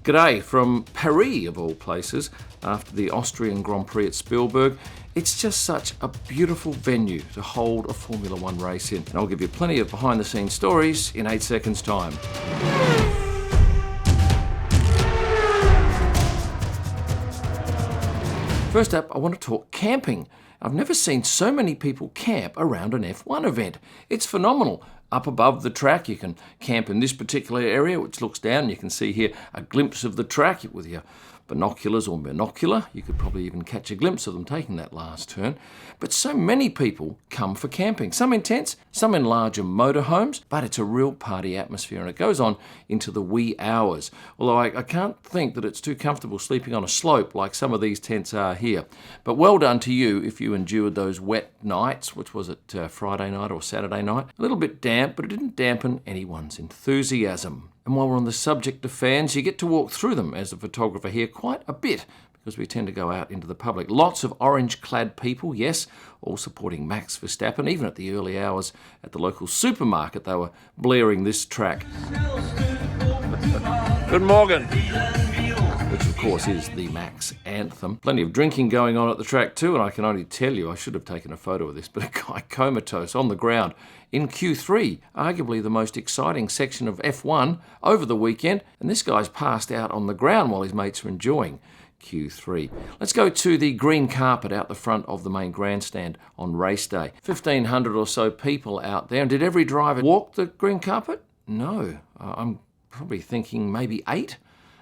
G'day from Paris, of all places, after the Austrian Grand Prix at Spielberg. It's just such a beautiful venue to hold a Formula One race in, and I'll give you plenty of behind-the-scenes stories in 8 seconds' time. First up, I want to talk camping. I've never seen so many people camp around an F1 event. It's phenomenal. Up above the track, you can camp in this particular area, which looks down. You can see here a glimpse of the track with your binoculars or monocular. You could probably even catch a glimpse of them taking that last turn. But so many people come for camping. Some in tents, some in larger motorhomes, but it's a real party atmosphere and it goes on into the wee hours. Although I can't think that it's too comfortable sleeping on a slope like some of these tents are here. But well done to you if you endured those wet nights, which was it Friday night or Saturday night. A little bit damp, but it didn't dampen anyone's enthusiasm. And while we're on the subject of fans, you get to walk through them as a photographer here quite a bit because we tend to go out into the public. Lots of orange-clad people, yes, all supporting Max Verstappen. Even at the early hours at the local supermarket, they were blaring this track. Good morning. Which of course is the Max anthem. Plenty of drinking going on at the track too, and I can only tell you, I should have taken a photo of this, but a guy comatose on the ground in Q3, arguably the most exciting section of F1 over the weekend, and this guy's passed out on the ground while his mates are enjoying Q3. Let's go to the green carpet out the front of the main grandstand on race day. 1,500 or so people out there, and did every driver walk the green carpet? No, I'm probably thinking maybe 8.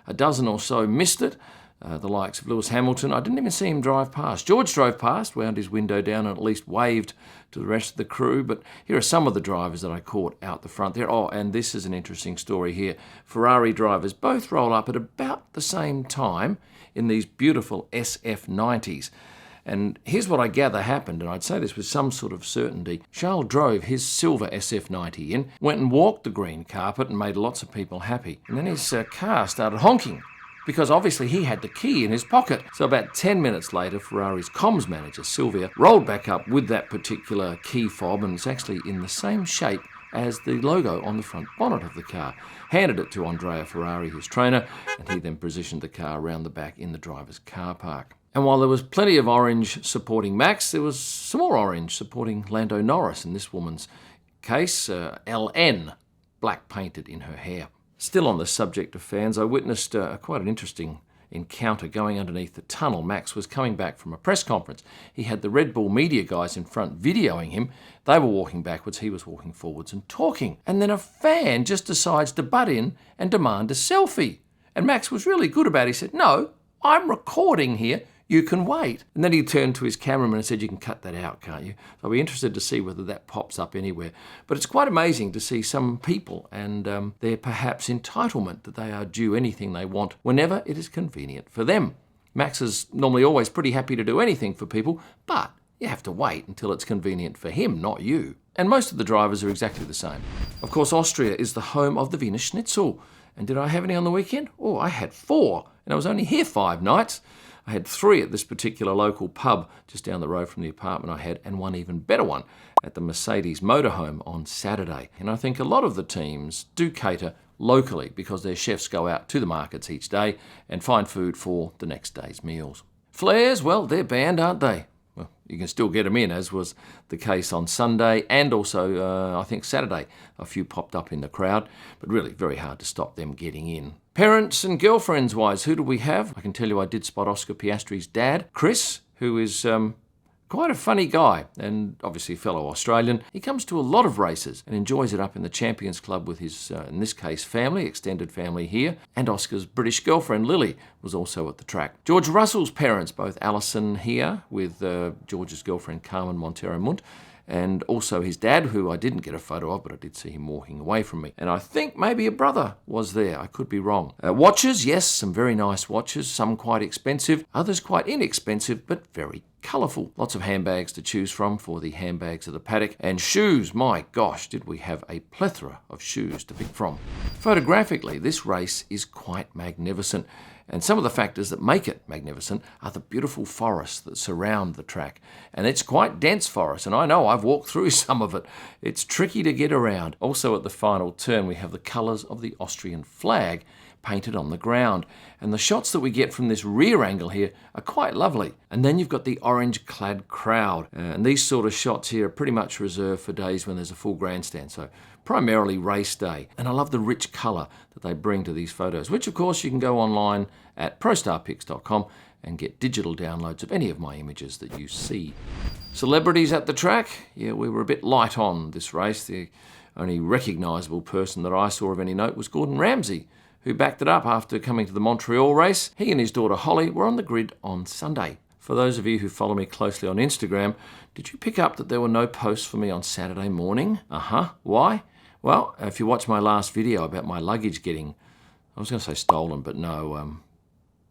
A dozen or so missed it. The likes of Lewis Hamilton, I didn't even see him drive past. George drove past, wound his window down and at least waved to the rest of the crew. But here are some of the drivers that I caught out the front there. Oh, and this is an interesting story here. Ferrari drivers both roll up at about the same time in these beautiful SF90s. And here's what I gather happened, and I'd say this with some sort of certainty. Charles drove his silver SF90 in, went and walked the green carpet and made lots of people happy. And then his car started honking, because obviously he had the key in his pocket. So about 10 minutes later, Ferrari's comms manager, Silvia, rolled back up with that particular key fob, and it's actually in the same shape as the logo on the front bonnet of the car. Handed it to Andrea Ferrari, his trainer, and he then positioned the car around the back in the driver's car park. And while there was plenty of orange supporting Max, there was some more orange supporting Lando Norris. In this woman's case, LN, black painted in her hair. Still on the subject of fans, I witnessed quite an interesting encounter going underneath the tunnel. Max was coming back from a press conference. He had the Red Bull media guys in front videoing him. They were walking backwards, he was walking forwards and talking. And then a fan just decides to butt in and demand a selfie. And Max was really good about it. He said, "No, I'm recording here. You can wait." And then he turned to his cameraman and said, "You can cut that out, can't you?" So I'll be interested to see whether that pops up anywhere. But it's quite amazing to see some people and their perhaps entitlement that they are due anything they want whenever it is convenient for them. Max is normally always pretty happy to do anything for people, but you have to wait until it's convenient for him, not you. And most of the drivers are exactly the same. Of course, Austria is the home of the Wiener Schnitzel. And did I have any on the weekend? Oh, I had 4, and I was only here 5 nights. I had 3 at this particular local pub just down the road from the apartment I had, and one even better one at the Mercedes motorhome on Saturday. And I think a lot of the teams do cater locally because their chefs go out to the markets each day and find food for the next day's meals. Flares, well, they're banned, aren't they? Well, you can still get them in, as was the case on Sunday and also, I think, Saturday. A few popped up in the crowd, but really very hard to stop them getting in. Parents and girlfriends-wise, who do we have? I can tell you I did spot Oscar Piastri's dad, Chris, who is quite a funny guy and obviously a fellow Australian. He comes to a lot of races and enjoys it up in the Champions Club with his, in this case, family, extended family here. And Oscar's British girlfriend, Lily, was also at the track. George Russell's parents, both Alison here with George's girlfriend, Carmen Montero Munt, and also his dad, who I didn't get a photo of, but I did see him walking away from me. And I think maybe a brother was there. I could be wrong. Watches, yes, some very nice watches, some quite expensive, others quite inexpensive, but very colourful. Lots of handbags to choose from for the handbags of the paddock. And shoes, my gosh, did we have a plethora of shoes to pick from. Photographically, this race is quite magnificent. And some of the factors that make it magnificent are the beautiful forests that surround the track. And it's quite dense forest, and I know I've walked through some of it. It's tricky to get around. Also at the final turn, we have the colours of the Austrian flag, painted on the ground. And the shots that we get from this rear angle here are quite lovely. And then you've got the orange-clad crowd. And these sort of shots here are pretty much reserved for days when there's a full grandstand, so primarily race day. And I love the rich colour that they bring to these photos, which of course you can go online at prostarpics.com and get digital downloads of any of my images that you see. Celebrities at the track? Yeah, we were a bit light on this race. The only recognisable person that I saw of any note was Gordon Ramsay, who backed it up after coming to the Montreal race. He and his daughter Holly were on the grid on Sunday. For those of you who follow me closely on Instagram, did you pick up that there were no posts for me on Saturday morning? Why? Well, if you watch my last video about my luggage getting, I was going to say stolen, but no,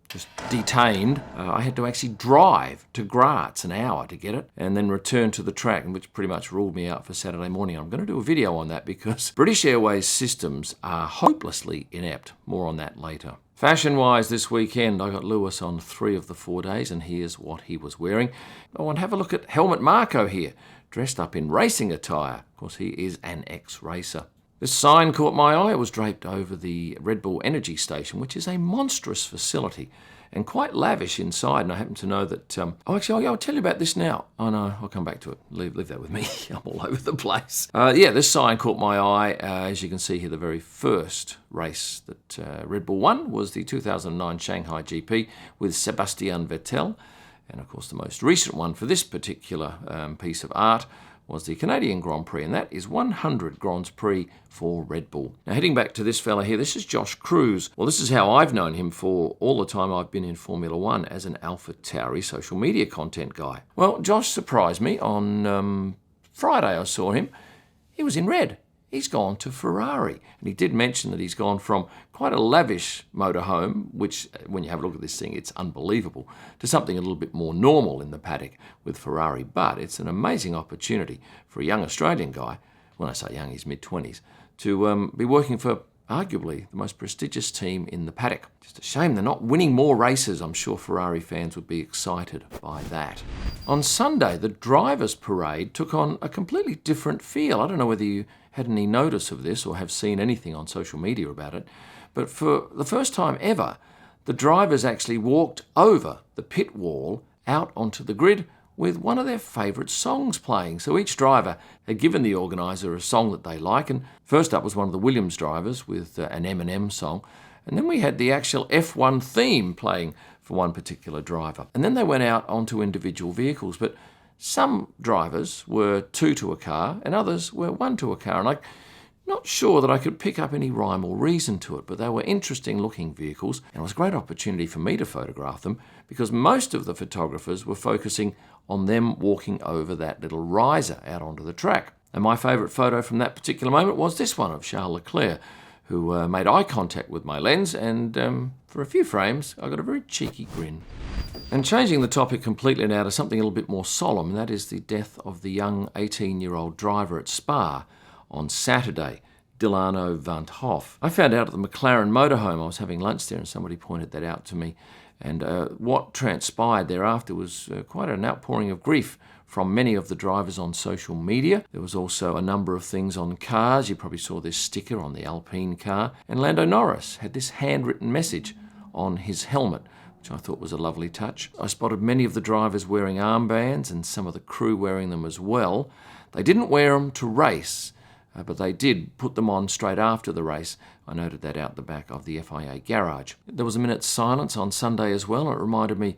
just detained, I had to actually drive to Graz an hour to get it and then return to the track, which pretty much ruled me out for Saturday morning. I'm going to do a video on that because British Airways systems are hopelessly inept. More on that later. Fashion-wise this weekend, I got Lewis on 3 of the 4 days, and here's what he was wearing. Oh, and have a look at Helmut Marko here, dressed up in racing attire. Of course, he is an ex-racer. This sign caught my eye. It was draped over the Red Bull Energy Station, which is a monstrous facility and quite lavish inside. And I happen to know that... I'll tell you about this now. Oh, no, I'll come back to it. Leave that with me. I'm all over the place. This sign caught my eye. As you can see here, the very first race that Red Bull won was the 2009 Shanghai GP with Sebastian Vettel. And, of course, the most recent one for this particular piece of art was the Canadian Grand Prix, and that is 100 Grands Prix for Red Bull. Now, heading back to this fella here, this is Josh Cruz. Well, this is how I've known him for all the time I've been in Formula One as an AlphaTauri social media content guy. Well, Josh surprised me on Friday. I saw him. He was in red. He's gone to Ferrari. And he did mention that he's gone from quite a lavish motorhome, which, when you have a look at this thing, it's unbelievable, to something a little bit more normal in the paddock with Ferrari. But it's an amazing opportunity for a young Australian guy, when I say young, he's mid-20s, to be working for arguably the most prestigious team in the paddock. Just a shame they're not winning more races. I'm sure Ferrari fans would be excited by that. On Sunday, the drivers' parade took on a completely different feel. I don't know whether you had any notice of this or have seen anything on social media about it, but for the first time ever, the drivers actually walked over the pit wall out onto the grid with one of their favourite songs playing. So each driver had given the organiser a song that they like, and first up was one of the Williams drivers with an Eminem song, and then we had the actual F1 theme playing for one particular driver. And then they went out onto individual vehicles, but some drivers were 2 to a car and others were 1 to a car, and I'm not sure that I could pick up any rhyme or reason to it, but they were interesting looking vehicles, and it was a great opportunity for me to photograph them because most of the photographers were focusing on them walking over that little riser out onto the track. And my favourite photo from that particular moment was this one of Charles Leclerc, who made eye contact with my lens, and for a few frames I got a very cheeky grin. And changing the topic completely now to something a little bit more solemn, and that is the death of the young 18-year-old driver at Spa on Saturday, Dilano van 't Hoff. I found out at the McLaren motorhome. I was having lunch there and somebody pointed that out to me. And what transpired thereafter was quite an outpouring of grief from many of the drivers on social media. There was also a number of things on cars. You probably saw this sticker on the Alpine car. And Lando Norris had this handwritten message on his helmet, which I thought was a lovely touch. I spotted many of the drivers wearing armbands and some of the crew wearing them as well. They didn't wear them to race, but they did put them on straight after the race. I noted that out the back of the FIA garage. There was a minute's silence on Sunday as well, and it reminded me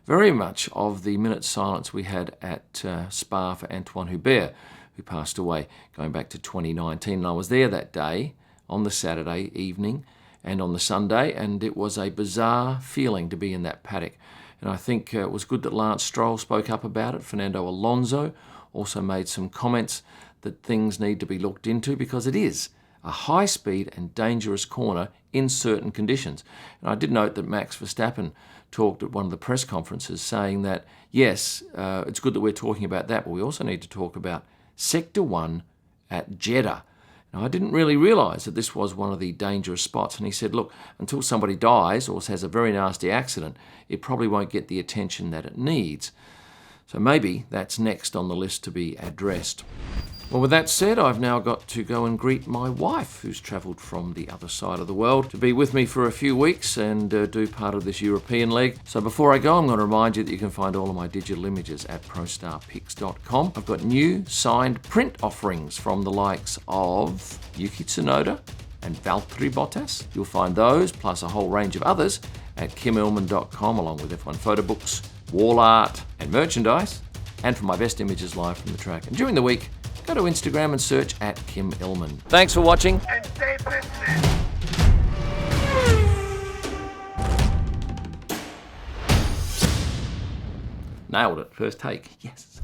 very much of the minute's silence we had at Spa for Antoine Hubert, who passed away going back to 2019. And I was there that day on the Saturday evening and on the Sunday, and it was a bizarre feeling to be in that paddock. And I think it was good that Lance Stroll spoke up about it. Fernando Alonso also made some comments that things need to be looked into because it is a high-speed and dangerous corner in certain conditions. And I did note that Max Verstappen talked at one of the press conferences saying that, yes, it's good that we're talking about that, but we also need to talk about Sector 1 at Jeddah. Now, I didn't really realise that this was one of the dangerous spots. And he said, look, until somebody dies or has a very nasty accident, it probably won't get the attention that it needs. So maybe that's next on the list to be addressed. Well, with that said, I've now got to go and greet my wife, who's travelled from the other side of the world to be with me for a few weeks and do part of this European leg. So before I go, I'm going to remind you that you can find all of my digital images at prostarpics.com. I've got new signed print offerings from the likes of Yuki Tsunoda and Valtteri Bottas. You'll find those, plus a whole range of others, at kimillman.com, along with F1 photo books, wall art and merchandise, and for my best images live from the track. And during the week, go to Instagram and search at Kim Illman. Thanks for watching. And stay listening. Nailed it. First take. Yes.